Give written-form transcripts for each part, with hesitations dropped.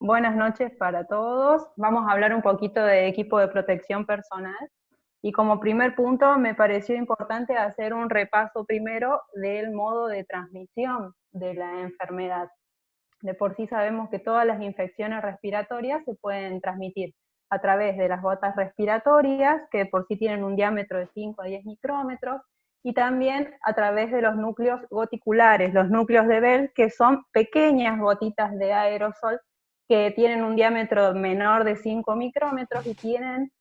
Buenas noches para todos. Vamos a hablar un poquito de equipo de protección personal. Y como primer punto me pareció importante hacer un repaso primero del modo de transmisión de la enfermedad. De por sí sabemos que todas las infecciones respiratorias se pueden transmitir a través de las gotas respiratorias, que por sí tienen un diámetro de 5 a 10 micrómetros, y también a través de los núcleos goticulares, los núcleos de Bell, que son pequeñas gotitas de aerosol que tienen un diámetro menor de 5 micrómetros y tienen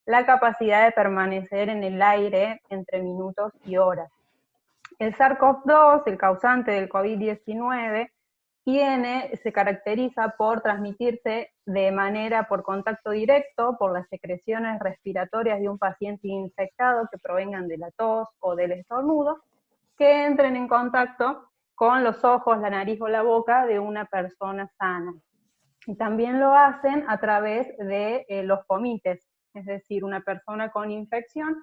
la capacidad de permanecer en el aire entre minutos y horas. El SARS-CoV-2, el causante del COVID-19, se caracteriza por transmitirse de manera por contacto directo, por las secreciones respiratorias de un paciente infectado que provengan de la tos o del estornudo, que entren en contacto con los ojos, la nariz o la boca de una persona sana. Y también lo hacen a través de los comites, es decir, una persona con infección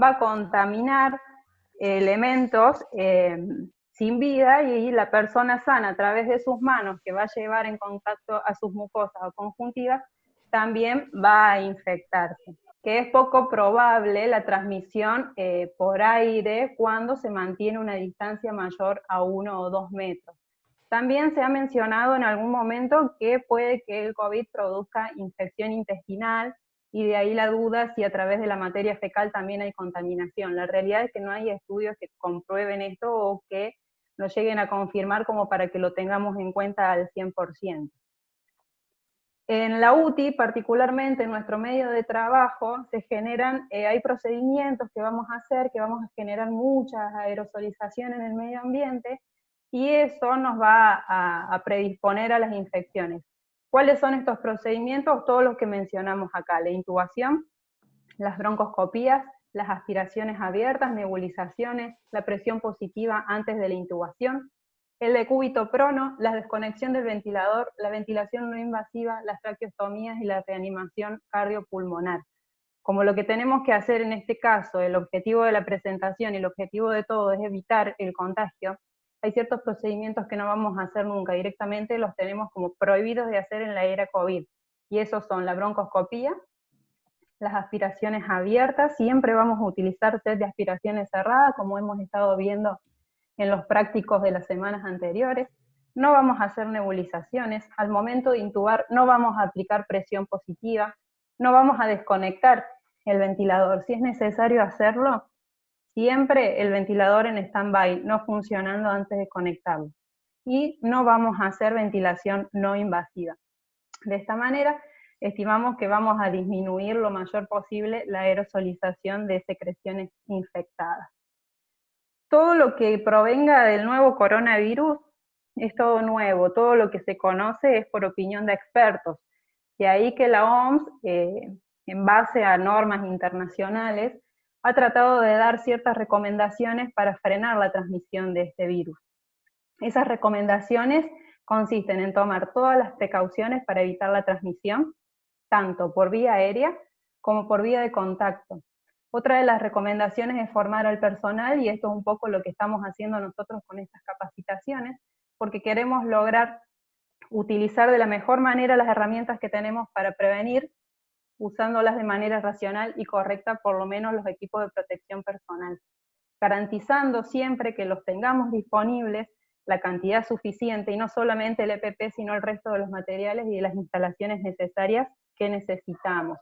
va a contaminar elementos sin vida y la persona sana a través de sus manos que va a llevar en contacto a sus mucosas o conjuntivas también va a infectarse, que es poco probable la transmisión por aire cuando se mantiene una distancia mayor a 1 o 2 metros. También se ha mencionado en algún momento que puede que el COVID produzca infección intestinal y de ahí la duda si a través de la materia fecal también hay contaminación. La realidad es que no hay estudios que comprueben esto o que nos lleguen a confirmar como para que lo tengamos en cuenta al 100%. En la UTI, particularmente en nuestro medio de trabajo, se generan, hay procedimientos que vamos a hacer, que vamos a generar mucha aerosolización en el medio ambiente, y eso nos va a predisponer a las infecciones. ¿Cuáles son estos procedimientos? Todos los que mencionamos acá: la intubación, las broncoscopías, las aspiraciones abiertas, nebulizaciones, la presión positiva antes de la intubación, el decúbito prono, la desconexión del ventilador, la ventilación no invasiva, las traqueostomías y la reanimación cardiopulmonar. Como lo que tenemos que hacer en este caso, el objetivo de la presentación y el objetivo de todo es evitar el contagio, hay ciertos procedimientos que no vamos a hacer nunca, directamente los tenemos como prohibidos de hacer en la era COVID, y esos son la broncoscopía, las aspiraciones abiertas, siempre vamos a utilizar set de aspiraciones cerradas, como hemos estado viendo en los prácticos de las semanas anteriores. No vamos a hacer nebulizaciones, al momento de intubar no vamos a aplicar presión positiva, no vamos a desconectar el ventilador. Si es necesario hacerlo, siempre el ventilador en stand-by, no funcionando antes de conectarlo. Y no vamos a hacer ventilación no invasiva. De esta manera, estimamos que vamos a disminuir lo mayor posible la aerosolización de secreciones infectadas. Todo lo que provenga del nuevo coronavirus es todo nuevo, todo lo que se conoce es por opinión de expertos. De ahí que la OMS, en base a normas internacionales, ha tratado de dar ciertas recomendaciones para frenar la transmisión de este virus. Esas recomendaciones consisten en tomar todas las precauciones para evitar la transmisión, tanto por vía aérea como por vía de contacto. Otra de las recomendaciones es formar al personal, y esto es un poco lo que estamos haciendo nosotros con estas capacitaciones, porque queremos lograr utilizar de la mejor manera las herramientas que tenemos para prevenir, usándolas de manera racional y correcta, por lo menos los equipos de protección personal, garantizando siempre que los tengamos disponibles la cantidad suficiente, y no solamente el EPP, sino el resto de los materiales y de las instalaciones necesarias que necesitamos.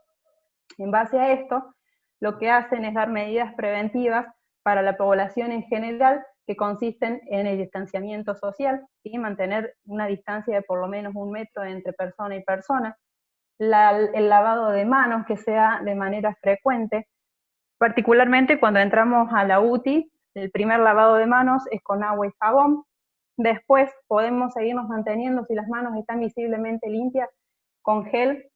En base a esto, lo que hacen es dar medidas preventivas para la población en general, que consisten en el distanciamiento social, ¿sí? Mantener una distancia de por lo menos 1 metro entre persona y persona, el lavado de manos que sea de manera frecuente, particularmente cuando entramos a la UTI, el primer lavado de manos es con agua y jabón. Después podemos seguirnos manteniendo, si las manos están visiblemente limpias, con gel,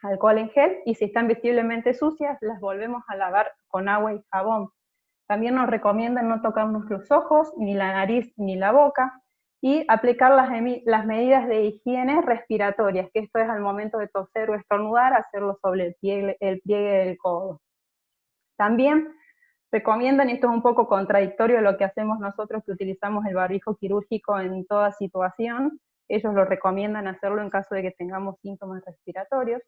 alcohol en gel, y si están visiblemente sucias, las volvemos a lavar con agua y jabón. También nos recomiendan no tocarnos los ojos, ni la nariz, ni la boca, y aplicar las medidas de higiene respiratorias, que esto es al momento de toser o estornudar, hacerlo sobre el pliegue del codo. También recomiendan, y esto es un poco contradictorio a lo que hacemos nosotros, que utilizamos el barbijo quirúrgico en toda situación, ellos lo recomiendan hacerlo en caso de que tengamos síntomas respiratorios,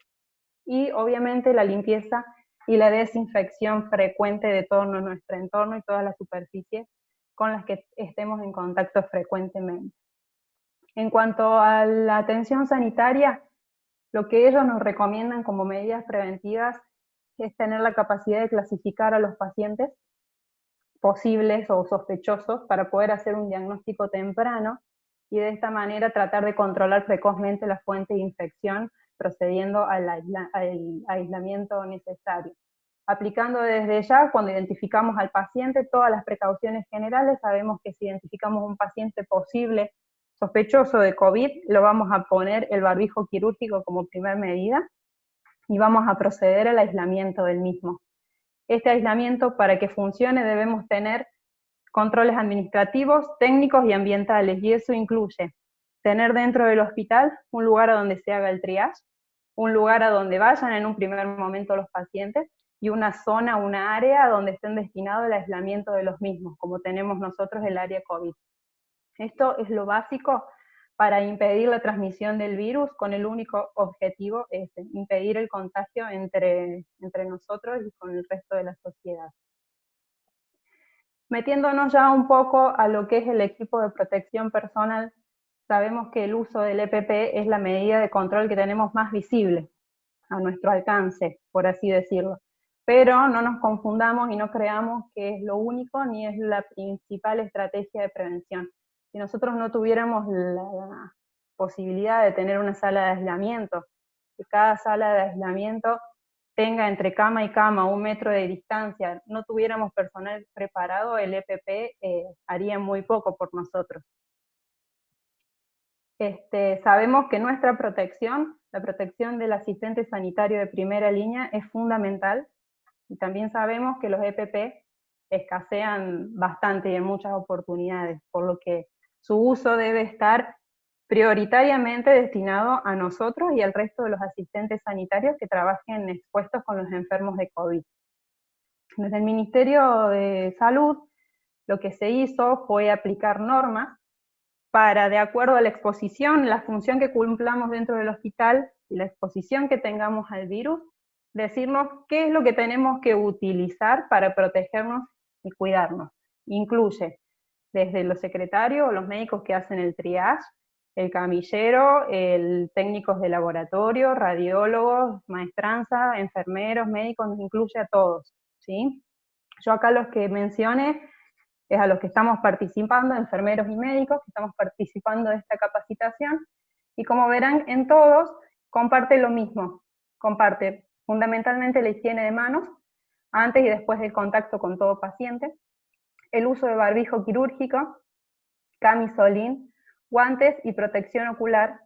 y obviamente la limpieza y la desinfección frecuente de todo nuestro entorno y todas las superficies con las que estemos en contacto frecuentemente. En cuanto a la atención sanitaria, lo que ellos nos recomiendan como medidas preventivas es tener la capacidad de clasificar a los pacientes posibles o sospechosos para poder hacer un diagnóstico temprano y de esta manera tratar de controlar precozmente la fuente de infección, procediendo al aislamiento necesario. Aplicando desde ya, cuando identificamos al paciente, todas las precauciones generales. Sabemos que si identificamos un paciente posible sospechoso de COVID, lo vamos a poner el barbijo quirúrgico como primera medida y vamos a proceder al aislamiento del mismo. Este aislamiento, para que funcione, debemos tener controles administrativos, técnicos y ambientales, y eso incluye tener dentro del hospital un lugar a donde se haga el triage, un lugar a donde vayan en un primer momento los pacientes, y una zona, una área donde estén destinados el aislamiento de los mismos, como tenemos nosotros el área COVID. Esto es lo básico para impedir la transmisión del virus, con el único objetivo es impedir el contagio entre nosotros y con el resto de la sociedad. Metiéndonos ya un poco a lo que es el equipo de protección personal, sabemos que el uso del EPP es la medida de control que tenemos más visible, a nuestro alcance, por así decirlo. Pero no nos confundamos y no creamos que es lo único ni es la principal estrategia de prevención. Si nosotros no tuviéramos la posibilidad de tener una sala de aislamiento, que cada sala de aislamiento tenga entre cama y cama 1 metro de distancia, no tuviéramos personal preparado, el EPP haría muy poco por nosotros. Sabemos que nuestra protección, la protección del asistente sanitario de primera línea, es fundamental, y también sabemos que los EPP escasean bastante y en muchas oportunidades, por lo que su uso debe estar prioritariamente destinado a nosotros y al resto de los asistentes sanitarios que trabajen expuestos con los enfermos de COVID. Desde el Ministerio de Salud, lo que se hizo fue aplicar normas para, de acuerdo a la exposición, la función que cumplamos dentro del hospital y la exposición que tengamos al virus, decirnos qué es lo que tenemos que utilizar para protegernos y cuidarnos. Incluye desde los secretarios o los médicos que hacen el triage, el camillero, el técnicos de laboratorio, radiólogos, maestranza, enfermeros, médicos, nos incluye a todos, ¿sí? Yo acá los que mencioné es a los que estamos participando, enfermeros y médicos, que estamos participando de esta capacitación, y como verán, en todos comparte lo mismo, comparte fundamentalmente la higiene de manos, antes y después del contacto con todo paciente, el uso de barbijo quirúrgico, camisolín, guantes y protección ocular,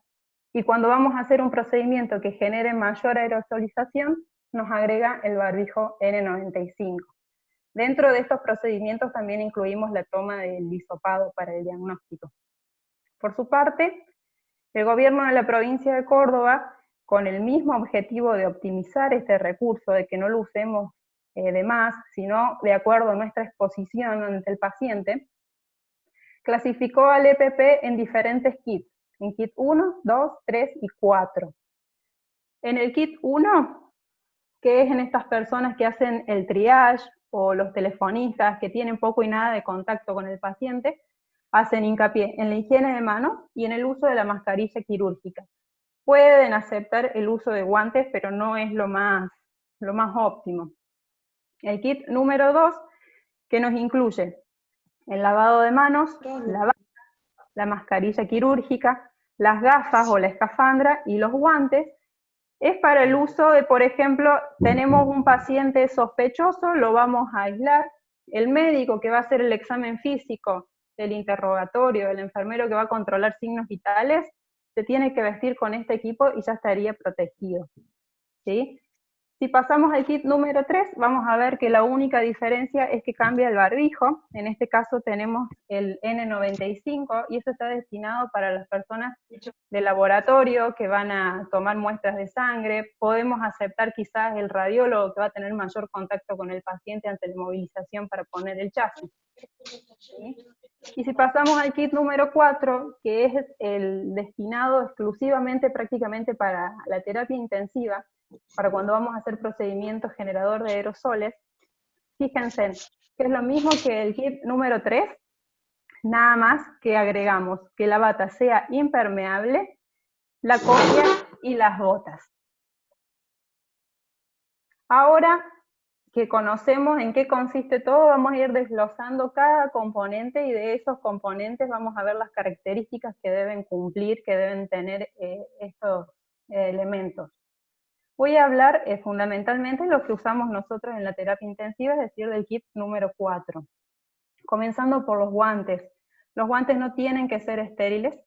y cuando vamos a hacer un procedimiento que genere mayor aerosolización, nos agrega el barbijo N95. Dentro de estos procedimientos también incluimos la toma del hisopado para el diagnóstico. Por su parte, el gobierno de la provincia de Córdoba, con el mismo objetivo de optimizar este recurso, de que no lo usemos de más, sino de acuerdo a nuestra exposición ante el paciente, clasificó al EPP en diferentes kits, en kit 1, 2, 3 y 4. En el kit 1, que es en estas personas que hacen el triage, o los telefonistas que tienen poco y nada de contacto con el paciente, hacen hincapié en la higiene de manos y en el uso de la mascarilla quirúrgica. Pueden aceptar el uso de guantes, pero no es lo más óptimo. El kit número 2, que nos incluye el lavado de manos, la mascarilla quirúrgica, las gafas o la escafandra y los guantes, es para el uso de, por ejemplo, tenemos un paciente sospechoso, lo vamos a aislar, el médico que va a hacer el examen físico, el interrogatorio, el enfermero que va a controlar signos vitales, se tiene que vestir con este equipo y ya estaría protegido, ¿sí? Si pasamos al kit número 3, vamos a ver que la única diferencia es que cambia el barbijo. En este caso tenemos el N95 y eso está destinado para las personas de laboratorio que van a tomar muestras de sangre. Podemos aceptar quizás el radiólogo que va a tener mayor contacto con el paciente ante la movilización para poner el chasis. ¿Sí? Y si pasamos al kit número 4, que es el destinado exclusivamente prácticamente para la terapia intensiva, para cuando vamos a hacer procedimientos generador de aerosoles, fíjense que es lo mismo que el kit número 3, nada más que agregamos que la bata sea impermeable, la cofia y las botas. Ahora que conocemos en qué consiste todo, vamos a ir desglosando cada componente y de esos componentes vamos a ver las características que deben cumplir, que deben tener estos elementos. Voy a hablar fundamentalmente de lo que usamos nosotros en la terapia intensiva, es decir, del kit número 4. Comenzando por los guantes. Los guantes no tienen que ser estériles,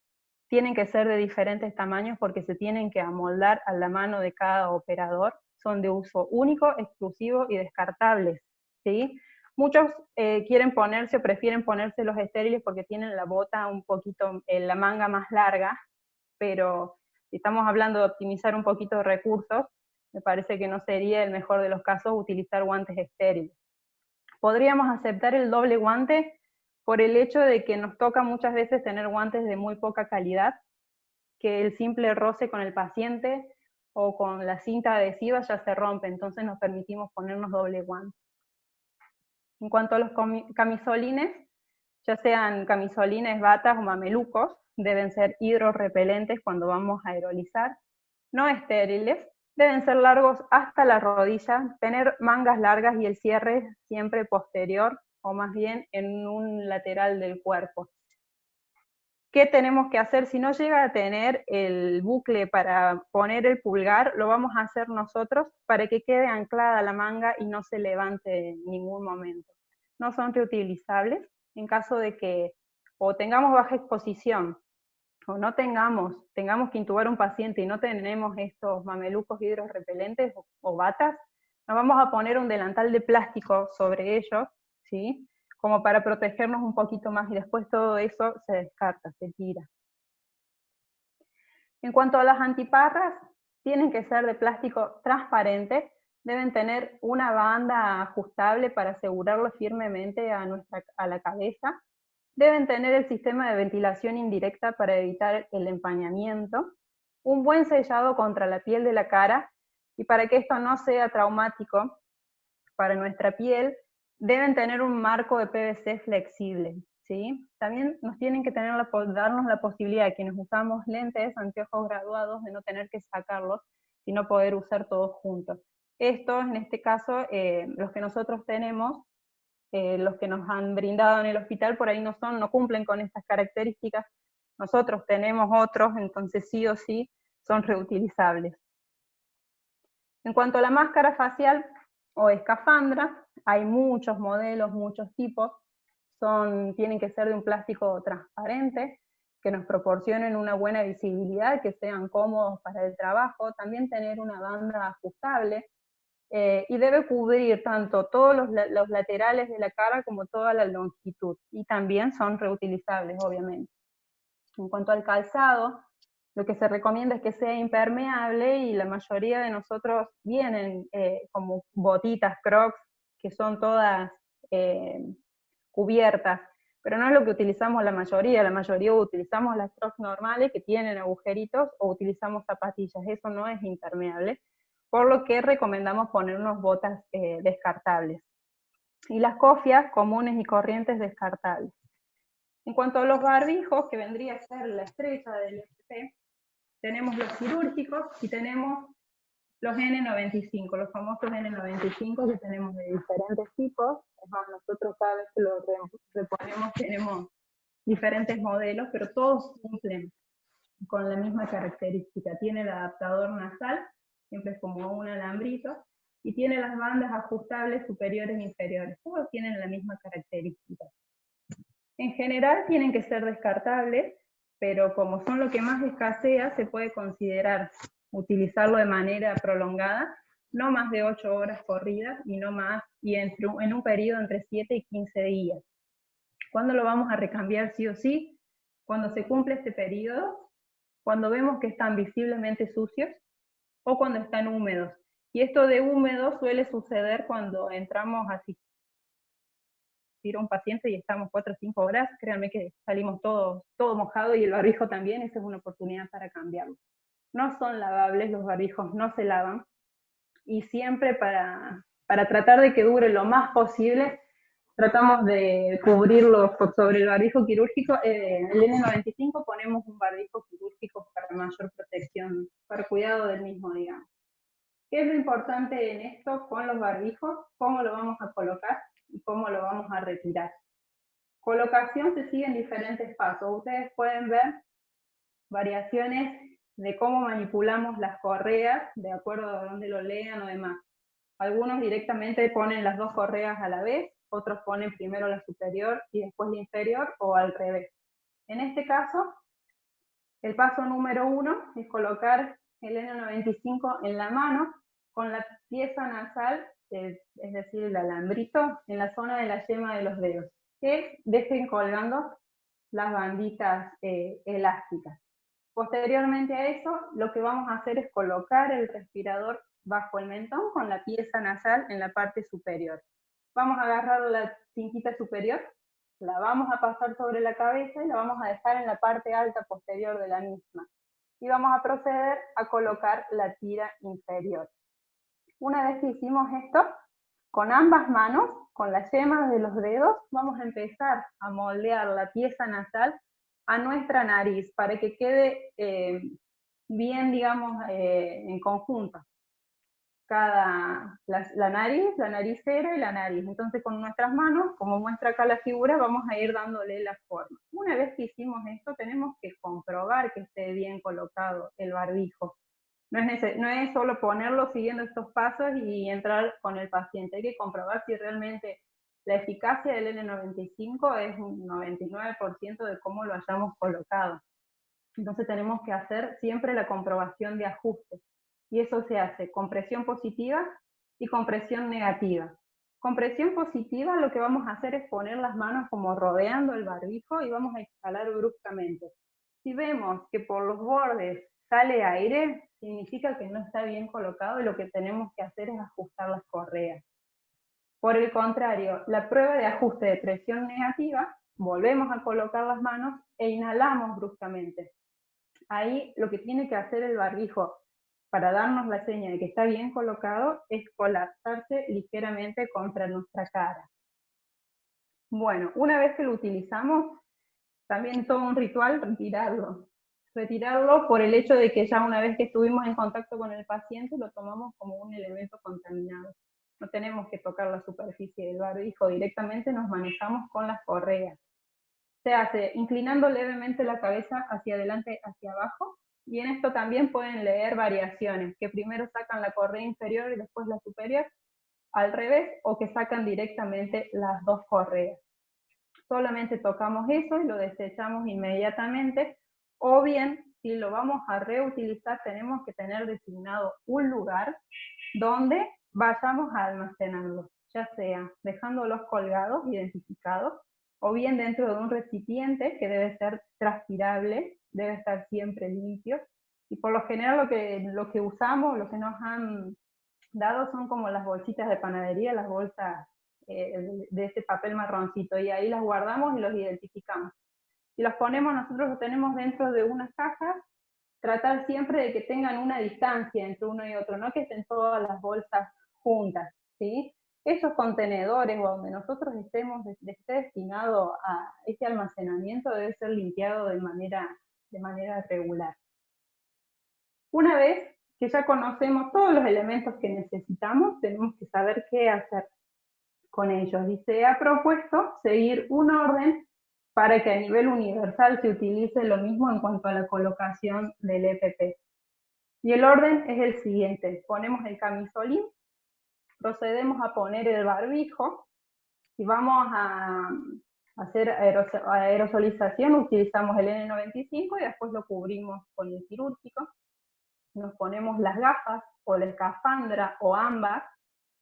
tienen que ser de diferentes tamaños porque se tienen que amoldar a la mano de cada operador. Son de uso único, exclusivo y descartables, ¿sí? Muchos quieren ponerse o prefieren ponerse los estériles porque tienen la bota un poquito, la manga más larga, pero si estamos hablando de optimizar un poquito de recursos, me parece que no sería el mejor de los casos utilizar guantes estériles. Podríamos aceptar el doble guante por el hecho de que nos toca muchas veces tener guantes de muy poca calidad, que el simple roce con el paciente o con la cinta adhesiva ya se rompe, entonces nos permitimos ponernos doble guante. En cuanto a los camisolines, ya sean camisolines, batas o mamelucos, deben ser hidrorrepelentes cuando vamos a aerolizar, no estériles, deben ser largos hasta la rodilla, tener mangas largas y el cierre siempre posterior o más bien en un lateral del cuerpo. ¿Qué tenemos que hacer? Si no llega a tener el bucle para poner el pulgar, lo vamos a hacer nosotros para que quede anclada la manga y no se levante en ningún momento. No son reutilizables en caso de que o tengamos baja exposición o no tengamos que intubar un paciente y no tenemos estos mamelucos hidrorrepelentes o batas, nos vamos a poner un delantal de plástico sobre ellos, ¿sí? Como para protegernos un poquito más y después todo eso se descarta, se tira. En cuanto a las antiparras, tienen que ser de plástico transparente, deben tener una banda ajustable para asegurarlo firmemente a la cabeza, deben tener el sistema de ventilación indirecta para evitar el empañamiento, un buen sellado contra la piel de la cara, y para que esto no sea traumático para nuestra piel, deben tener un marco de PVC flexible, ¿sí? También nos tienen que darnos la posibilidad de quienes usamos lentes, anteojos graduados, de no tener que sacarlos, sino poder usar todos juntos. Estos, en este caso, los que nosotros tenemos, los que nos han brindado en el hospital, por ahí no cumplen con estas características. Nosotros tenemos otros, entonces sí o sí son reutilizables. En cuanto a la máscara facial o escafandra, hay muchos modelos, muchos tipos, tienen que ser de un plástico transparente, que nos proporcionen una buena visibilidad, que sean cómodos para el trabajo, también tener una banda ajustable, y debe cubrir tanto todos los laterales de la cara como toda la longitud, y también son reutilizables, obviamente. En cuanto al calzado, lo que se recomienda es que sea impermeable y la mayoría de nosotros vienen como botitas Crocs, que son todas cubiertas, pero no es lo que utilizamos la mayoría utilizamos las Crocs normales que tienen agujeritos o utilizamos zapatillas, eso no es impermeable, por lo que recomendamos ponernos botas descartables. Y las cofias comunes y corrientes descartables. En cuanto a los barbijos, que vendría a ser la estrella del FP, tenemos los quirúrgicos y tenemos los N95, los famosos N95 que tenemos de diferentes tipos. Es más, nosotros cada vez que los reponemos tenemos diferentes modelos, pero todos cumplen con la misma característica. Tiene el adaptador nasal, siempre es como un alambrito, y tiene las bandas ajustables superiores e inferiores. Todos tienen la misma característica. En general tienen que ser descartables, pero como son lo que más escasea, se puede considerar utilizarlo de manera prolongada no más de 8 horas corridas y no más, y en un periodo entre 7 y 15 días. ¿Cuándo lo vamos a recambiar sí o sí? Cuando se cumple este periodo, cuando vemos que están visiblemente sucios o cuando están húmedos. Y esto de húmedo suele suceder cuando entramos a asistir a un paciente y estamos 4 o 5 horas, créanme que salimos todo mojado y el barbijo también, esa es una oportunidad para cambiarlo. No son lavables, los barbijos no se lavan, y siempre para tratar de que dure lo más posible, tratamos de cubrirlo sobre el barbijo quirúrgico. El N95 ponemos un barbijo quirúrgico para mayor protección, para cuidado del mismo, digamos. ¿Qué es lo importante en esto con los barbijos? ¿Cómo lo vamos a colocar y cómo lo vamos a retirar? Colocación se sigue en diferentes pasos. Ustedes pueden ver variaciones de cómo manipulamos las correas, de acuerdo a donde lo lean o demás. Algunos directamente ponen las dos correas a la vez, otros ponen primero la superior y después la inferior, o al revés. En este caso, el paso número 1 es colocar el N95 en la mano con la pieza nasal, es decir, el alambrito, en la zona de la yema de los dedos, que dejen colgando las banditas elásticas. Posteriormente a eso, lo que vamos a hacer es colocar el respirador bajo el mentón con la pieza nasal en la parte superior. Vamos a agarrar la cinquita superior, la vamos a pasar sobre la cabeza y la vamos a dejar en la parte alta posterior de la misma. Y vamos a proceder a colocar la tira inferior. Una vez que hicimos esto, con ambas manos, con las yemas de los dedos, vamos a empezar a moldear la pieza nasal a nuestra nariz para que quede bien, digamos, en conjunto. La naricera y la nariz. Entonces con nuestras manos, como muestra acá la figura, vamos a ir dándole la forma. Una vez que hicimos esto, tenemos que comprobar que esté bien colocado el barbijo. No es solo ponerlo siguiendo estos pasos y entrar con el paciente. Hay que comprobar si realmente la eficacia del N95 es un 99% de cómo lo hayamos colocado. Entonces tenemos que hacer siempre la comprobación de ajuste. Y eso se hace con presión positiva y con presión negativa. Con presión positiva lo que vamos a hacer es poner las manos como rodeando el barbijo y vamos a exhalar bruscamente. Si vemos que por los bordes sale aire, significa que no está bien colocado y lo que tenemos que hacer es ajustar las correas. Por el contrario, la prueba de ajuste de presión negativa, volvemos a colocar las manos e inhalamos bruscamente. Ahí lo que tiene que hacer el barbijo para darnos la señal de que está bien colocado es colapsarse ligeramente contra nuestra cara. Bueno, una vez que lo utilizamos, también todo un ritual retirarlo. Retirarlo por el hecho de que ya una vez que estuvimos en contacto con el paciente lo tomamos como un elemento contaminado. No tenemos que tocar la superficie del barbijo, directamente nos manejamos con las correas. Se hace inclinando levemente la cabeza hacia adelante, hacia abajo, y en esto también pueden leer variaciones, que primero sacan la correa inferior y después la superior, al revés, o que sacan directamente las dos correas. Solamente tocamos eso y lo desechamos inmediatamente, o bien, si lo vamos a reutilizar, tenemos que tener designado un lugar donde vayamos a almacenarlos, ya sea dejándolos colgados, identificados, o bien dentro de un recipiente que debe ser transpirable, debe estar siempre limpio, y por lo general lo que usamos, lo que nos han dado son como las bolsitas de panadería, las bolsas de ese papel marroncito, y ahí las guardamos y los identificamos. Si los ponemos, nosotros los tenemos dentro de unas cajas, tratar siempre de que tengan una distancia entre uno y otro, no que estén todas las bolsas juntas, ¿sí? Esos contenedores o donde nosotros estemos, esté destinado a ese almacenamiento, debe ser limpiado de manera regular. Una vez que ya conocemos todos los elementos que necesitamos, tenemos que saber qué hacer con ellos. Y se ha propuesto seguir un orden para que a nivel universal se utilice lo mismo en cuanto a la colocación del EPP. Y el orden es el siguiente: ponemos el camisolín, procedemos a poner el barbijo y vamos a hacer aerosolización, utilizamos el N95 y después lo cubrimos con el quirúrgico. nos ponemos las gafas o la escafandra o ambas,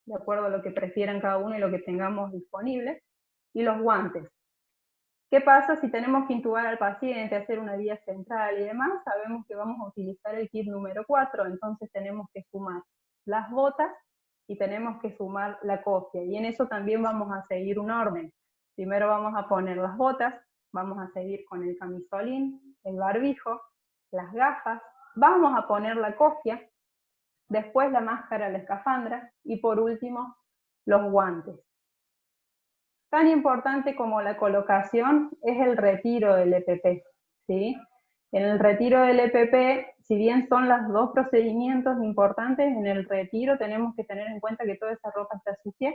de acuerdo a lo que prefieran cada uno y lo que tengamos disponible, y los guantes. ¿Qué pasa si tenemos que intubar al paciente, hacer una vía central y demás? Sabemos que vamos a utilizar el kit número 4, entonces tenemos que sumar las botas y tenemos que sumar la cofia, y en eso también vamos a seguir un orden. Primero vamos a poner las botas, vamos a seguir con el camisolín, el barbijo, las gafas, vamos a poner la cofia, después la máscara, la escafandra, y por último, los guantes. Tan importante como la colocación es el retiro del EPP, ¿sí? En el retiro del EPP, si bien son los dos procedimientos importantes, en el retiro tenemos que tener en cuenta que toda esa ropa está sucia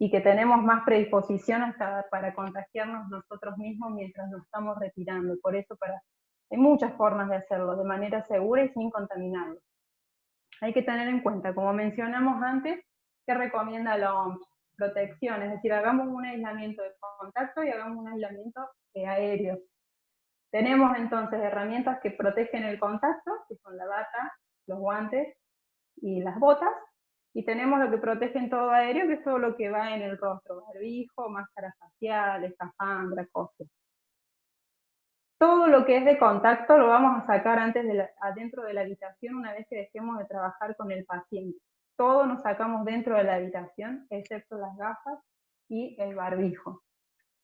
y que tenemos más predisposición hasta para contagiarnos nosotros mismos mientras nos estamos retirando. Por eso hay muchas formas de hacerlo de manera segura y sin contaminarlo. Hay que tener en cuenta, como mencionamos antes, que recomienda la OMS, protección, es decir, hagamos un aislamiento de contacto y hagamos un aislamiento aéreo. Tenemos entonces herramientas que protegen el contacto, que son la bata, los guantes y las botas, y tenemos lo que protege en todo aéreo, que es todo lo que va en el rostro, barbijo, máscara facial, escafandra, cosas. Todo lo que es de contacto lo vamos a sacar adentro de la habitación una vez que dejemos de trabajar con el paciente. Todo nos sacamos dentro de la habitación, excepto las gafas y el barbijo.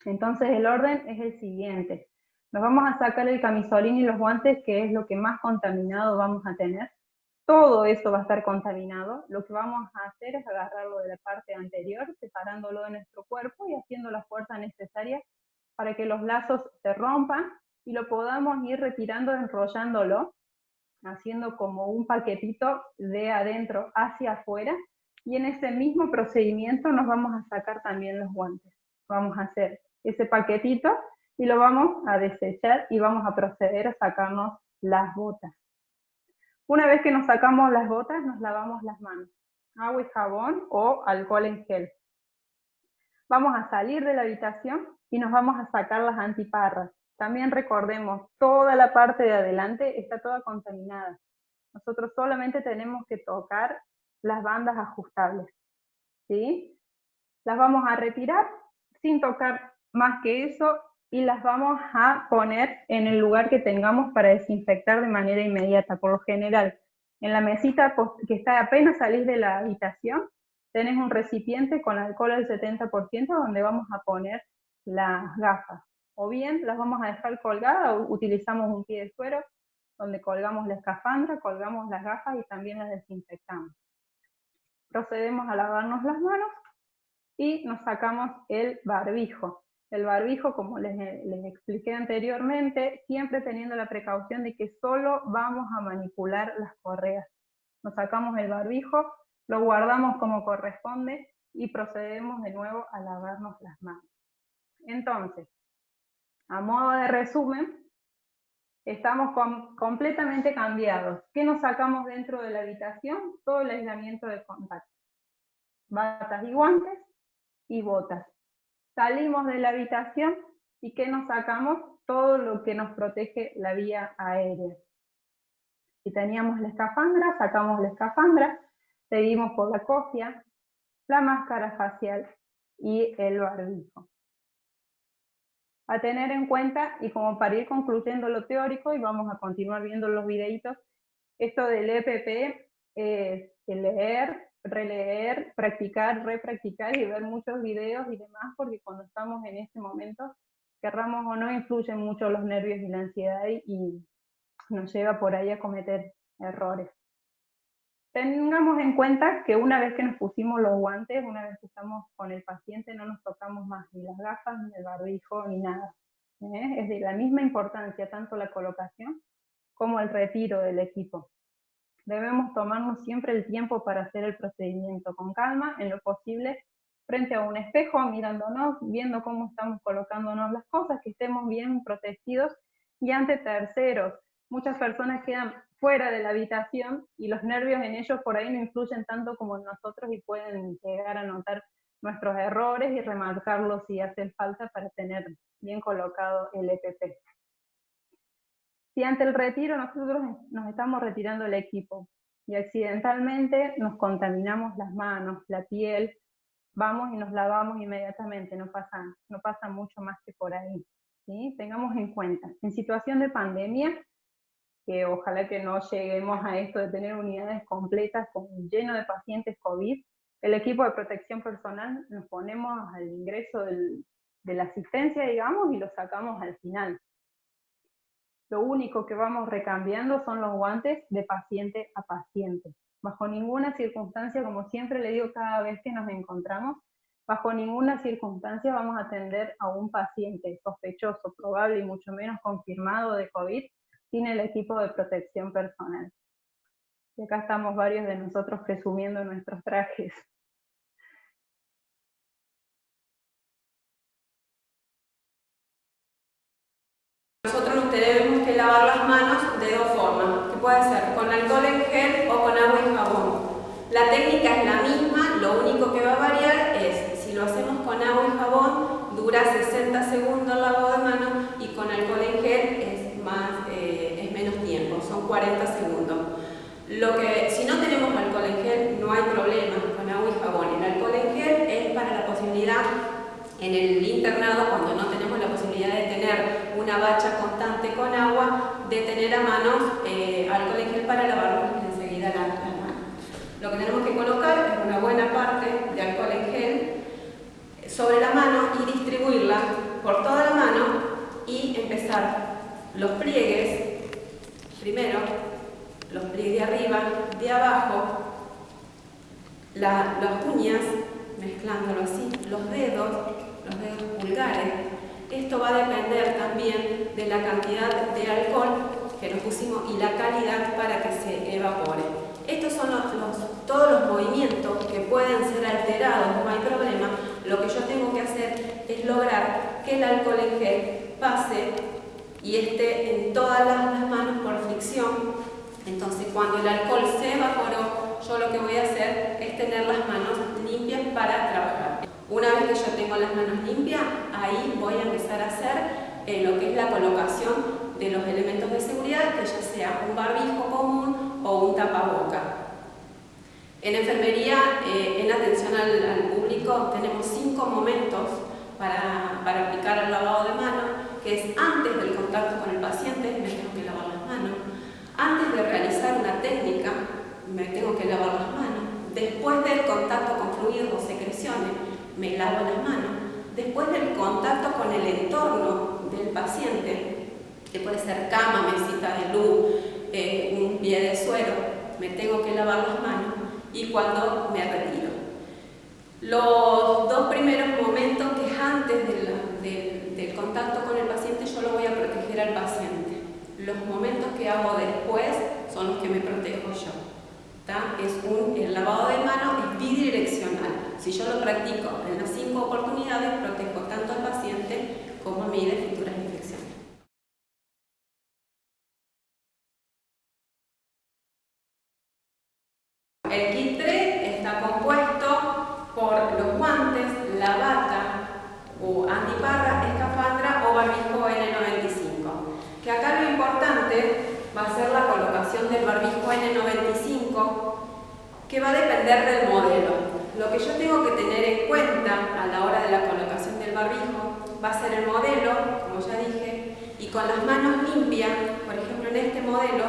Entonces el orden es el siguiente. Nos vamos a sacar el camisolín y los guantes, que es lo que más contaminado vamos a tener. Todo eso va a estar contaminado. Lo que vamos a hacer es agarrarlo de la parte anterior, separándolo de nuestro cuerpo y haciendo la fuerza necesaria para que los lazos se rompan y lo podamos ir retirando, enrollándolo, haciendo como un paquetito de adentro hacia afuera, y en ese mismo procedimiento nos vamos a sacar también los guantes. Vamos a hacer ese paquetito y lo vamos a desechar y vamos a proceder a sacarnos las botas. Una vez que nos sacamos las botas, nos lavamos las manos, agua y jabón o alcohol en gel. Vamos a salir de la habitación y nos vamos a sacar las antiparras. También recordemos, toda la parte de adelante está toda contaminada. Nosotros solamente tenemos que tocar las bandas ajustables, ¿sí? Las vamos a retirar sin tocar más que eso y las vamos a poner en el lugar que tengamos para desinfectar de manera inmediata. Por lo general, en la mesita que está apenas salís de la habitación, tenés un recipiente con alcohol al 70% donde vamos a poner las gafas. O bien las vamos a dejar colgadas o utilizamos un pie de suero donde colgamos la escafandra, colgamos las gafas y también las desinfectamos. Procedemos a lavarnos las manos y nos sacamos el barbijo. El barbijo, como les expliqué anteriormente, siempre teniendo la precaución de que solo vamos a manipular las correas. Nos sacamos el barbijo, lo guardamos como corresponde y procedemos de nuevo a lavarnos las manos. Entonces, a modo de resumen, estamos completamente cambiados. ¿Qué nos sacamos dentro de la habitación? Todo el aislamiento de contacto. Batas y guantes y botas. Salimos de la habitación y ¿qué nos sacamos? Todo lo que nos protege la vía aérea. Si teníamos la escafandra, sacamos la escafandra, seguimos por la cofia, la máscara facial y el barbijo. A tener en cuenta, y como para ir concluyendo lo teórico, y vamos a continuar viendo los videitos, esto del EPP es leer, releer, practicar, repracticar y ver muchos videos y demás, porque cuando estamos en este momento, querramos o no, influyen mucho los nervios y la ansiedad y nos lleva por ahí a cometer errores. Tengamos en cuenta que una vez que nos pusimos los guantes, una vez que estamos con el paciente, no nos tocamos más ni las gafas, ni el barbijo, ni nada. Es de la misma importancia tanto la colocación como el retiro del equipo. Debemos tomarnos siempre el tiempo para hacer el procedimiento con calma, en lo posible, frente a un espejo, mirándonos, viendo cómo estamos colocándonos las cosas, que estemos bien protegidos y ante terceros. Muchas personas quedan fuera de la habitación y los nervios en ellos por ahí no influyen tanto como en nosotros y pueden llegar a notar nuestros errores y remarcarlos si hace falta para tener bien colocado el EPP. Si ante el retiro nosotros nos estamos retirando el equipo y accidentalmente nos contaminamos las manos, la piel, vamos y nos lavamos inmediatamente, no pasa mucho más que por ahí, ¿sí? Tengamos en cuenta, en situación de pandemia, que ojalá que no lleguemos a esto de tener unidades completas lleno de pacientes COVID, el equipo de protección personal nos ponemos al ingreso de la asistencia, digamos, y lo sacamos al final. Lo único que vamos recambiando son los guantes de paciente a paciente. Bajo ninguna circunstancia, como siempre le digo cada vez que nos encontramos, bajo ninguna circunstancia vamos a atender a un paciente sospechoso, probable y mucho menos confirmado de COVID sin el equipo de protección personal. Y acá estamos varios de nosotros presumiendo nuestros trajes. Nosotros nos tenemos que lavar las manos de dos formas, que puede ser con alcohol en gel o con agua y jabón. La técnica es la misma, lo único que va a variar es, si lo hacemos con agua y jabón, dura 60 segundos el lavado de manos, y con alcohol en gel es menos tiempo, son 40 segundos. Si no tenemos alcohol en gel, no hay problema con agua y jabón. El alcohol en gel es para la posibilidad, en el internado, cuando no tenemos la posibilidad de tener una bacha constante con agua, de tener a mano alcohol en gel para lavarnos enseguida las manos. Lo que tenemos que colocar es una buena parte de alcohol en gel sobre la mano y distribuirla por toda la mano y empezar los pliegues, primero los pliegues de arriba, de abajo, las uñas, mezclándolo así, los dedos pulgares. Esto va a depender también de la cantidad de alcohol que nos pusimos y la calidad para que se evapore. Estos son todos los movimientos que pueden ser alterados, no hay problema. Lo que yo tengo que hacer es lograr que el alcohol en gel pase y esté en todas las manos por fricción. Entonces, cuando el alcohol se evaporó, yo lo que voy a hacer es tener las manos limpias para trabajar. Una vez que yo tengo las manos limpias, ahí voy a empezar a hacer lo que es la colocación de los elementos de seguridad, que ya sea un barbijo común o un tapaboca. En enfermería, en atención al público, tenemos 5 momentos para aplicar el lavado de manos, que es antes del contacto con el paciente, me tengo que lavar las manos. Antes de realizar una técnica, me tengo que lavar las manos. Después del contacto con fluidos o secreciones, me lavo las manos. Después del contacto con el entorno del paciente, que puede ser cama, mesita de luz, un pie de suero, me tengo que lavar las manos, y cuando me retiro. Los 2 primeros momentos, que es antes del contacto con el paciente, yo lo voy a proteger al paciente. Los momentos que hago después son los que me protejo yo. El lavado de manos es bidireccional. Si yo lo practico en las 5 oportunidades, protejo tanto al paciente como a mí de futuras infecciones. El kit 3 está compuesto por los guantes, la bata o antiparra, escafandra o barbijo N95. Que acá lo importante va a ser la colocación del barbijo N95, que va a depender del modelo. Lo que yo tengo que tener en cuenta a la hora de la colocación del barbijo va a ser el modelo, como ya dije, y con las manos limpias. Por ejemplo, en este modelo,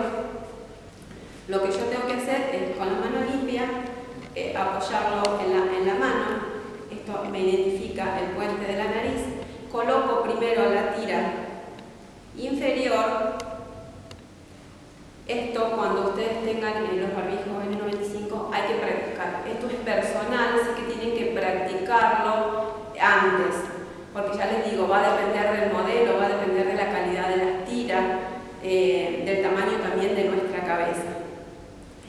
lo que yo tengo que hacer es, con las manos limpias, apoyarlo en la mano. Esto me identifica el puente de la nariz. Coloco primero la tira inferior. Esto, cuando ustedes tengan los barbijos N95, hay que practicar. Esto es personal, así que tienen que practicarlo antes, porque ya les digo, va a depender del modelo, va a depender de la calidad de las tiras, del tamaño también de nuestra cabeza.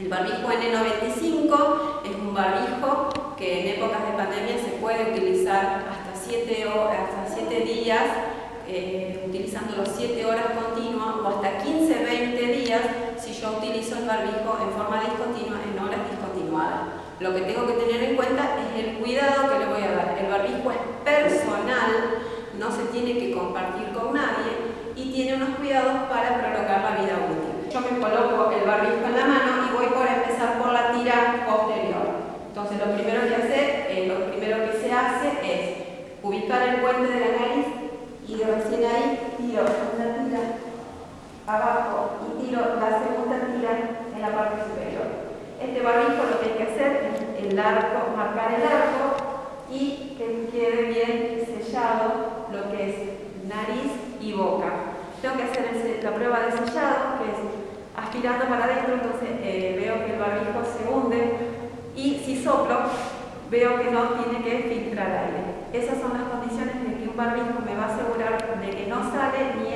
El barbijo N95 es un barbijo que en épocas de pandemia se puede utilizar hasta 7 días, utilizándolo 7 horas continuas, o hasta 15-20 días si yo utilizo el barbijo en forma discontinua, en horas discontinuadas. Lo que tengo que tener en cuenta es el cuidado que le voy a dar. El barbijo es personal, no se tiene que compartir con nadie, y tiene unos cuidados para prolongar la vida útil. Yo me coloco el barbijo en la mano y voy por empezar por la tira posterior. Entonces lo primero que se hace es ubicar el puente de la nariz y recién ahí tiro una tira abajo y tiro la segunda tira en la parte superior. Este barbijo lo que hay que hacer es el arco, marcar el arco y que quede bien sellado lo que es nariz y boca. Tengo que hacer la prueba de sellado, que es aspirando para adentro, entonces veo que el barbijo se hunde y si soplo veo que no tiene que filtrar aire. Esas son las condiciones de que un barbijo me va a asegurar de que no sale ni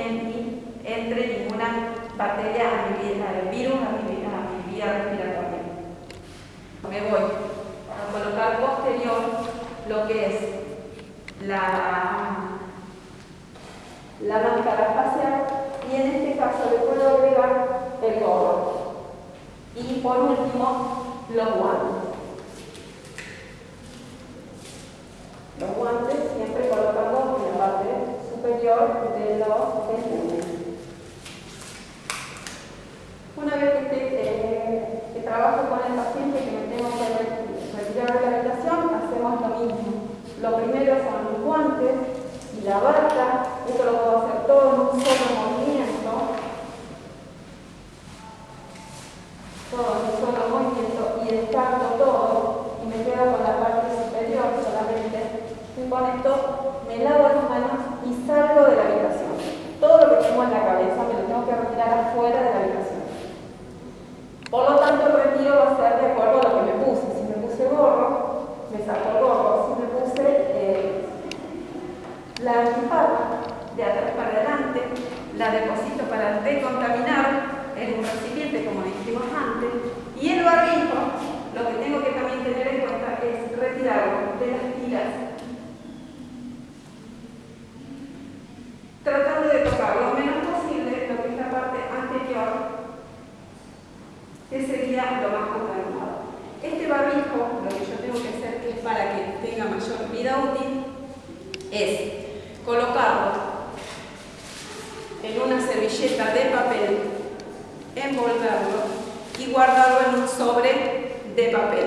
entre ninguna bacteria, virus a mi vía respiratoria. Me voy a colocar posterior lo que es la máscara facial y en este caso le puedo agregar el gorro. Y por último, los guantes. Los guantes siempre colocando en la parte superior de los tendones. Una vez que trabajo con el paciente que me tengo que retirar de la habitación, hacemos lo mismo. Lo primero son los guantes y la bata. Esto lo puedo hacer todo en un solo movimiento. Todo en un solo movimiento y descarto todo y me quedo con la parte superior solamente. Y con esto me lavo las manos y salgo de la habitación. Todo lo que tengo en la cabeza me lo tengo que retirar afuera de la habitación. Por lo tanto, el retiro va a ser de acuerdo a lo que me puse. Si me puse gorro, me saco el gorro. Si me puse la antiparra de atrás para adelante, la deposito para decontaminar en un recipiente, como dijimos antes, y el barbijo, lo que tengo que también tener en cuenta es retirarlo de las tiras, tratando de tocar lo menos posible lo que es la parte anterior, que sería lo más contaminado. Este barbijo, lo que yo tengo que hacer, que es para que tenga mayor vida útil, es colocarlo en una servilleta de papel, envolverlo y guardarlo en un sobre de papel.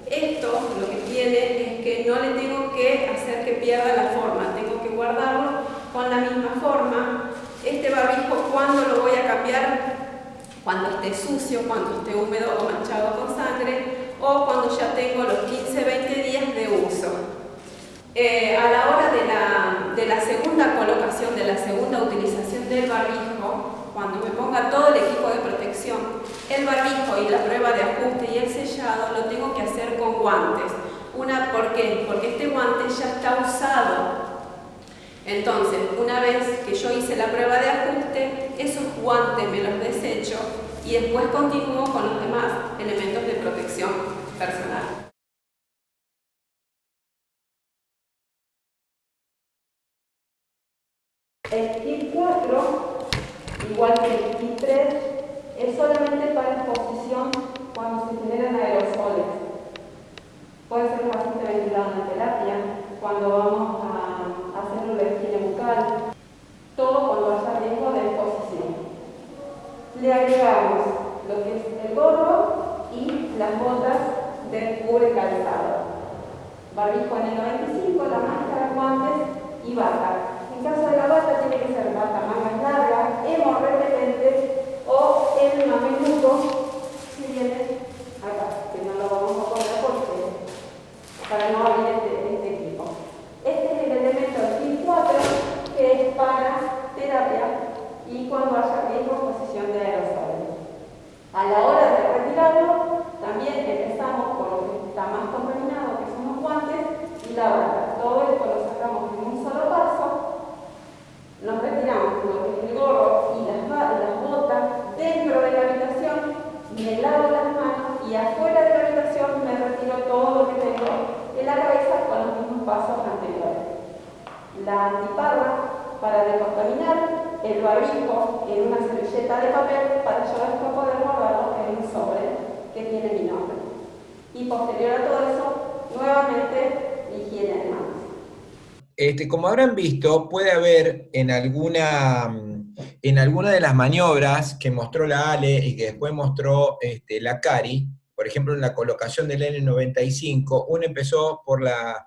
Esto lo que tiene es que no le tengo que hacer que pierda la forma, tengo que guardarlo con la misma forma. Este barbijo, ¿cuándo lo voy a cambiar? Cuando esté sucio, cuando esté húmedo o manchado con sangre, o cuando ya tengo los 15-20 días de uso. A la hora de la segunda colocación, de la segunda utilización del barbijo, cuando me ponga todo el equipo de protección, el barbijo y la prueba de ajuste y el sellado lo tengo que hacer con guantes. ¿Por qué? Porque este guante ya está usado. Entonces, una vez que yo hice la prueba de ajuste, esos guantes me los desecho y después continúo con los demás elementos de protección personal. El kit 4, igual que el kit 3, es solamente para exposición cuando se generan aerosoles. Puede ser fácilmente ventilado en la terapia, cuando vamos a hacer la higiene bucal, todo cuando haya riesgo de exposición. Le agregamos lo que es el gorro y las botas de cubre calzado. Barbijo en el 95, la máscara, guantes y bata. En caso de la bata tiene que ser bata mangas largas, hemorrepelente o el mameluco que viene acá, que no lo vamos a poner porque para no abrir este equipo. Este es el elemento del kit 4 que es para terapia y cuando haya riesgo de exposición de aerosoles. A la hora de retirarlo, también empezamos por lo que está más contaminado, que son los guantes y la bata. Todo esto lo sacamos en un solo paso. Nos retiramos lo que es el gorro y las botas dentro de la habitación, me lavo las manos y afuera de la habitación me retiro todo lo que tengo en la cabeza con los mismos pasos anteriores. La antiparra para decontaminar, el barbijo en una servilleta de papel para yo después poder guardarlo en un sobre que tiene mi nombre. Y posterior a todo eso, nuevamente higiene de manos. Como habrán visto, puede haber en alguna en alguna de las maniobras que mostró la Ale y que después mostró la Cari, por ejemplo en la colocación del N95, uno empezó por la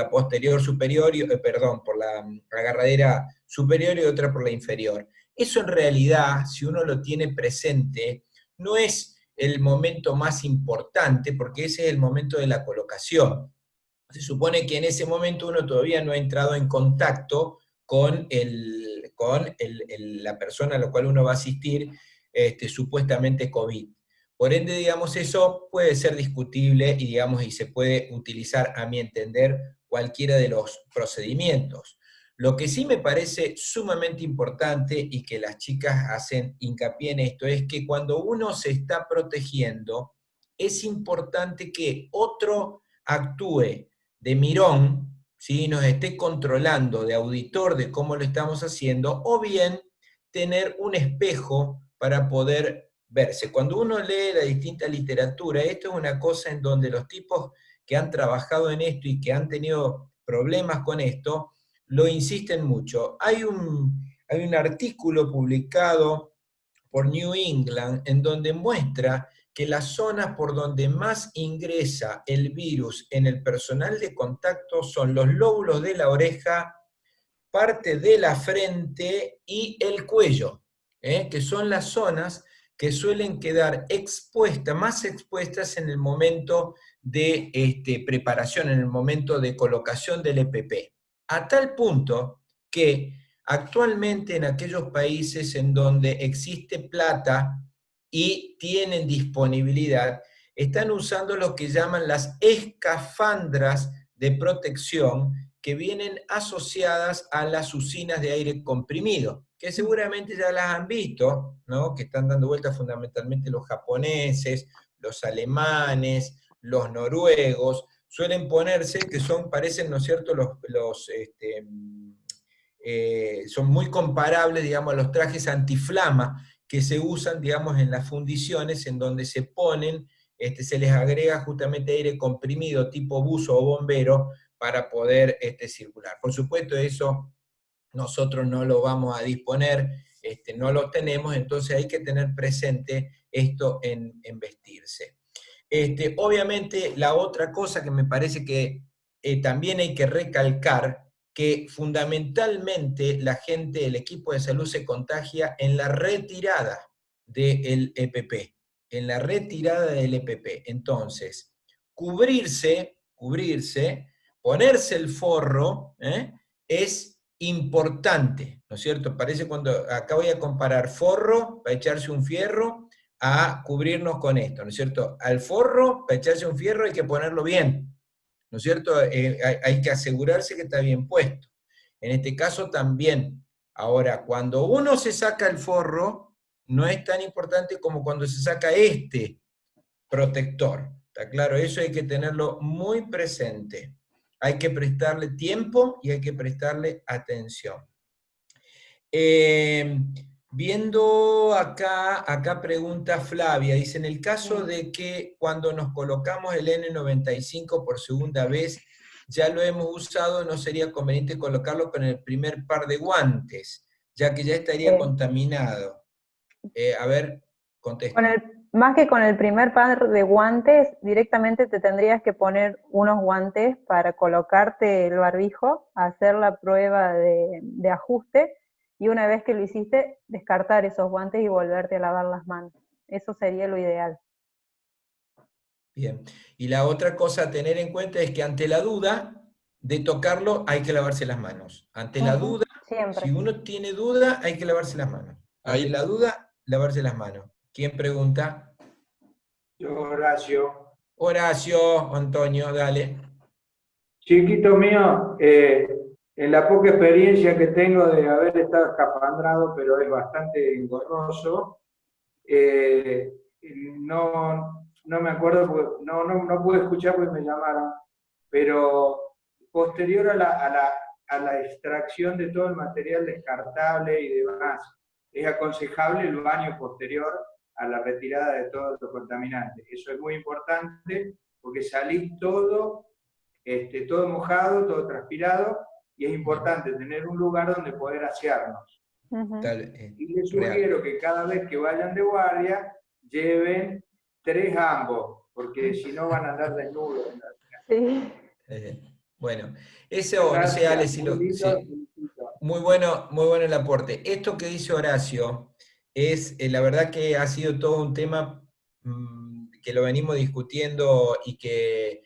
posterior superior, perdón, por la agarradera superior y otra por la inferior. Eso en realidad, si uno lo tiene presente, no es el momento más importante, porque ese es el momento de la colocación. Se supone que en ese momento uno todavía no ha entrado en contacto con la persona a la cual uno va a asistir, supuestamente COVID. Por ende, digamos, eso puede ser discutible y, digamos, y se puede utilizar, a mi entender, cualquiera de los procedimientos. Lo que sí me parece sumamente importante y que las chicas hacen hincapié en esto es que cuando uno se está protegiendo, es importante que otro actúe de mirón, ¿sí? Nos esté controlando de auditor de cómo lo estamos haciendo, o bien tener un espejo para poder verse. Cuando uno lee la distinta literatura, esto es una cosa en donde los tipos que han trabajado en esto y que han tenido problemas con esto, lo insisten mucho. Hay un artículo publicado por New England en donde muestra que las zonas por donde más ingresa el virus en el personal de contacto son los lóbulos de la oreja, parte de la frente y el cuello, que son las zonas que suelen quedar expuestas, más expuestas en el momento de preparación, en el momento de colocación del EPP. A tal punto que actualmente en aquellos países en donde existe plata y tienen disponibilidad, están usando lo que llaman las escafandras de protección que vienen asociadas a las usinas de aire comprimido, que seguramente ya las han visto, ¿no? Que están dando vueltas fundamentalmente los japoneses, los alemanes, los noruegos, suelen ponerse, que son, parecen, ¿no es cierto?, son muy comparables, digamos, a los trajes antiflama que se usan, digamos, en las fundiciones, en donde se ponen, se les agrega justamente aire comprimido tipo buzo o bombero para poder circular. Por supuesto, eso nosotros no lo vamos a disponer, no lo tenemos, entonces hay que tener presente esto en vestirse. Obviamente, la otra cosa que me parece que también hay que recalcar, que fundamentalmente la gente, el equipo de salud se contagia en la retirada del EPP, en la retirada del EPP. Entonces, cubrirse, ponerse el forro, es importante, ¿no es cierto? Parece cuando, acá voy a comparar forro para echarse un fierro, a cubrirnos con esto, ¿no es cierto? Al forro, para echarse un fierro hay que ponerlo bien, ¿no es cierto? Hay que asegurarse que está bien puesto. En este caso también. Ahora, cuando uno se saca el forro, no es tan importante como cuando se saca este protector. ¿Está claro? Eso hay que tenerlo muy presente. Hay que prestarle tiempo y hay que prestarle atención. Viendo acá pregunta Flavia, dice, en el caso de que cuando nos colocamos el N95 por segunda vez, ya lo hemos usado, ¿no sería conveniente colocarlo con el primer par de guantes, ya que ya estaría contaminado? A ver, contesta. Más que con el primer par de guantes, directamente te tendrías que poner unos guantes para colocarte el barbijo, hacer la prueba de ajuste, y una vez que lo hiciste, descartar esos guantes y volverte a lavar las manos. Eso sería lo ideal. Bien. Y la otra cosa a tener en cuenta es que ante la duda de tocarlo hay que lavarse las manos. Ante la duda, siempre. si uno tiene duda, hay que lavarse las manos. Ante la duda, lavarse las manos. ¿Quién pregunta? Yo, Horacio. Horacio, Antonio, dale. Chiquito mío, en la poca experiencia que tengo de haber estado escafandrado, pero es bastante engorroso, no me acuerdo, no pude escuchar porque me llamaron, pero posterior a la extracción de todo el material descartable y demás, es aconsejable el baño posterior a la retirada de todos los contaminantes. Eso es muy importante porque salís todo mojado, todo transpirado, y es importante tener un lugar donde poder asearnos. Y les Real. sugiero que cada vez que vayan de guardia, lleven 3 ambos, porque si no van a andar desnudos. Sí. Bueno, eso, no sé, Ale, si lo... Sí. Muy bueno el aporte. Esto que dice Horacio es, la verdad que ha sido todo un tema que lo venimos discutiendo y que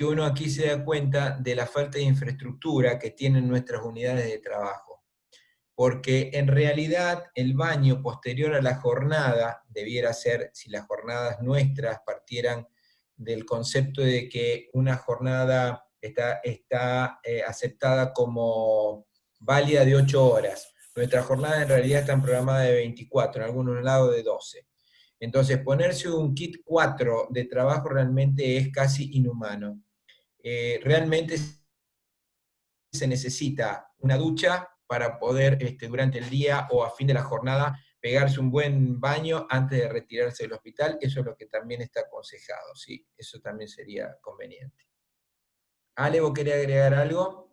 uno aquí se da cuenta de la falta de infraestructura que tienen nuestras unidades de trabajo. Porque en realidad el baño posterior a la jornada debiera ser, si las jornadas nuestras partieran del concepto de que una jornada está aceptada como válida de 8 horas. Nuestras jornadas en realidad están programadas de 24, en algunos lados de 12. Entonces, ponerse un kit 4 de trabajo realmente es casi inhumano. Realmente se necesita una ducha para poder durante el día o a fin de la jornada pegarse un buen baño antes de retirarse del hospital. Eso es lo que también está aconsejado, ¿sí? Eso también sería conveniente. Ale, ¿vos querés agregar algo?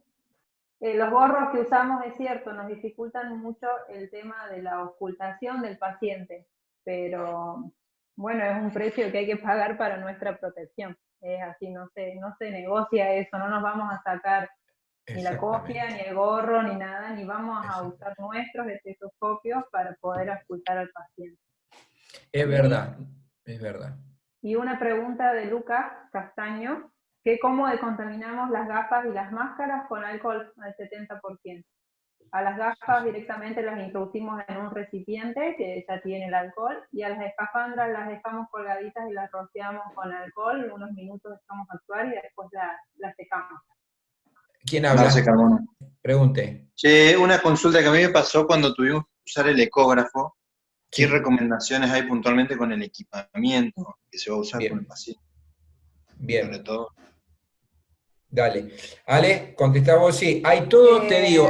Los gorros que usamos, es cierto, nos dificultan mucho el tema de la ocultación del paciente, pero bueno, es un precio que hay que pagar para nuestra protección. Es así, no se negocia eso, no nos vamos a sacar ni la cofia, ni el gorro, ni nada, ni vamos a usar nuestros estetoscopios para poder ocultar al paciente. Es verdad, es verdad. Y una pregunta de Lucas Castaño, que cómo decontaminamos las gafas y las máscaras con alcohol al 70%. A las gafas directamente las introducimos en un recipiente que ya tiene el alcohol, y a las escafandras las dejamos colgaditas y las rociamos con alcohol, unos minutos dejamos actuar y después las secamos. ¿Quién habla? Marce Carmona. Pregunte. Che, una consulta que a mí me pasó cuando tuvimos que usar el ecógrafo. ¿Qué recomendaciones hay puntualmente con el equipamiento que se va a usar con el paciente? Bien. Sobre todo. Dale. Ale, contestá vos, sí. Hay todo, te digo.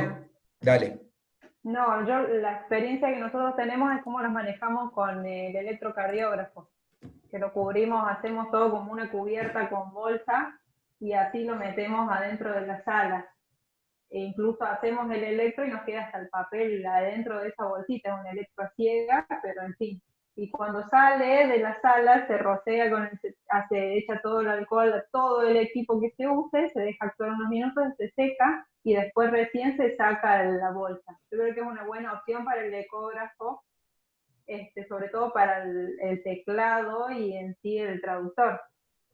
Dale. No, la experiencia que nosotros tenemos es cómo los manejamos con el electrocardiógrafo, que lo cubrimos, hacemos todo como una cubierta con bolsa y así lo metemos adentro de la sala. E incluso hacemos el electro y nos queda hasta el papel adentro de esa bolsita, es una electro ciega, pero en fin. Y cuando sale de la sala se rocea se echa todo el alcohol a todo el equipo que se use, se deja actuar unos minutos, se seca y después recién se saca la bolsa. Yo creo que es una buena opción para el ecógrafo, sobre todo para el teclado y en sí el traductor,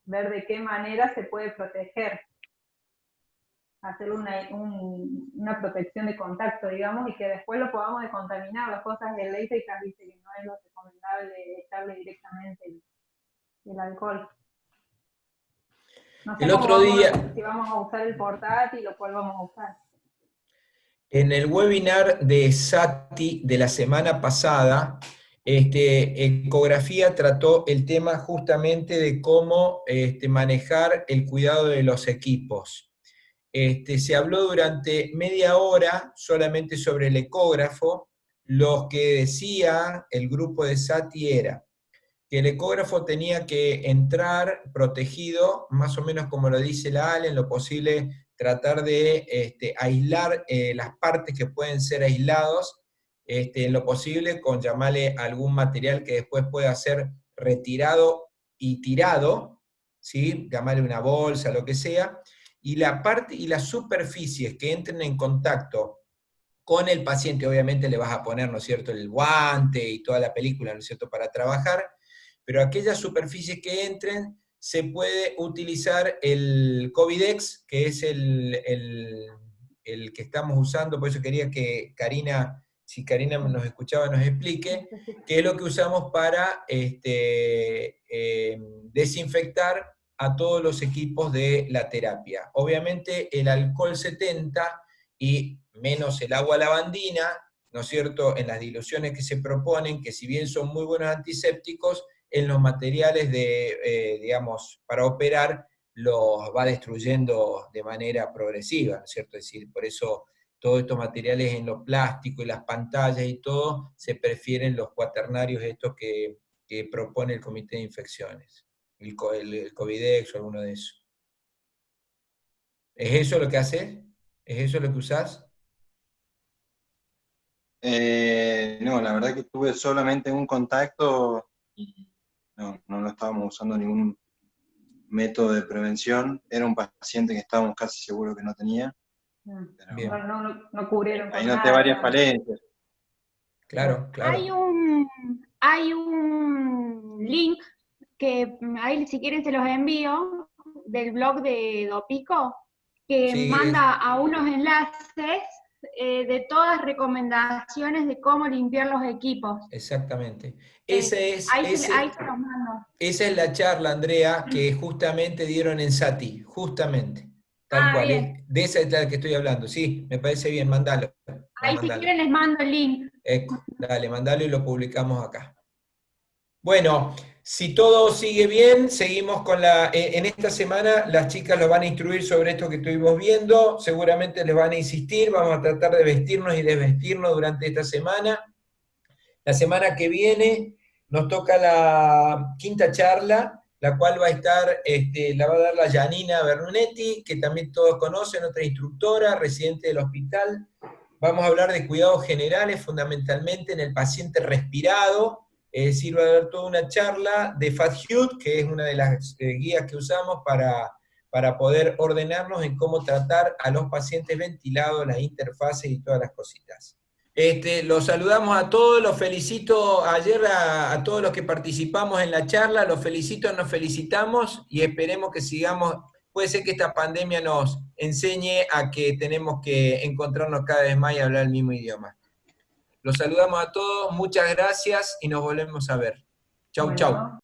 ver de qué manera se puede proteger, hacer una protección de contacto, digamos, y que después lo podamos decontaminar. Las cosas eléctricas, dice que no es lo recomendable echarle directamente el alcohol. No sé el otro día, si vamos a usar el portátil o cuál vamos a usar. En el webinar de Sati de la semana pasada, Ecografía trató el tema justamente de cómo manejar el cuidado de los equipos. Se habló durante media hora solamente sobre el ecógrafo. Lo que decía el grupo de Sati era que el ecógrafo tenía que entrar protegido, más o menos como lo dice la Ale, en lo posible tratar de aislar las partes que pueden ser aislados, en lo posible con llamarle algún material que después pueda ser retirado y tirado, ¿sí? Llamarle una bolsa, lo que sea, y la parte y las superficies que entren en contacto con el paciente, obviamente le vas a poner, ¿no es cierto?, el guante y toda la película, ¿no es cierto?, para trabajar, pero aquellas superficies que entren, se puede utilizar el Covidex, que es el que estamos usando, por eso quería que Karina, si Karina nos escuchaba, nos explique, qué es lo que usamos para desinfectar a todos los equipos de la terapia. Obviamente el alcohol 70 y menos el agua lavandina, ¿no es cierto?, en las diluciones que se proponen, que si bien son muy buenos antisépticos, en los materiales digamos, para operar, los va destruyendo de manera progresiva, ¿no es cierto? Es decir, por eso todos estos materiales en lo plástico y las pantallas y todo, se prefieren los cuaternarios estos que propone el Comité de Infecciones, el Covidex o alguno de esos. ¿Es eso lo que haces? ¿Es eso lo que usás? No, la verdad que tuve solamente un contacto y no estábamos usando ningún método de prevención. Era un paciente que estábamos casi seguros que no tenía. Pero Bien. No cubrieron ahí con noté nada. varias falencias. Claro, Hay un link que ahí si quieren se los envío del blog de Dopico, que Sí, manda a unos enlaces de todas recomendaciones de cómo limpiar los equipos. exactamente. Ahí se los mando. Esa es la charla, Andrea, que justamente dieron en Sati, justamente, tal cual. Bien. De esa es la que estoy hablando. Sí, me parece bien, mandalo. Ahí si quieren les mando el link. Dale, mandalo y lo publicamos acá. Bueno, si todo sigue bien, seguimos con en esta semana las chicas los van a instruir sobre esto que estuvimos viendo, seguramente les van a insistir, vamos a tratar de vestirnos y desvestirnos durante esta semana. La semana que viene nos toca la quinta charla, la cual va a estar, la va a dar la Janina Bernetti, que también todos conocen, otra instructora, residente del hospital. Vamos a hablar de cuidados generales, fundamentalmente en el paciente respirado. Es decir, va a haber toda una charla de FATHUD, que es una de las guías que usamos para poder ordenarnos en cómo tratar a los pacientes ventilados, las interfaces y todas las cositas. Los saludamos a todos, los felicito ayer a todos los que participamos en la charla, los felicito, nos felicitamos y esperemos que sigamos. Puede ser que esta pandemia nos enseñe a que tenemos que encontrarnos cada vez más y hablar el mismo idioma. Los saludamos a todos, muchas gracias y nos volvemos a ver. Chau, chau.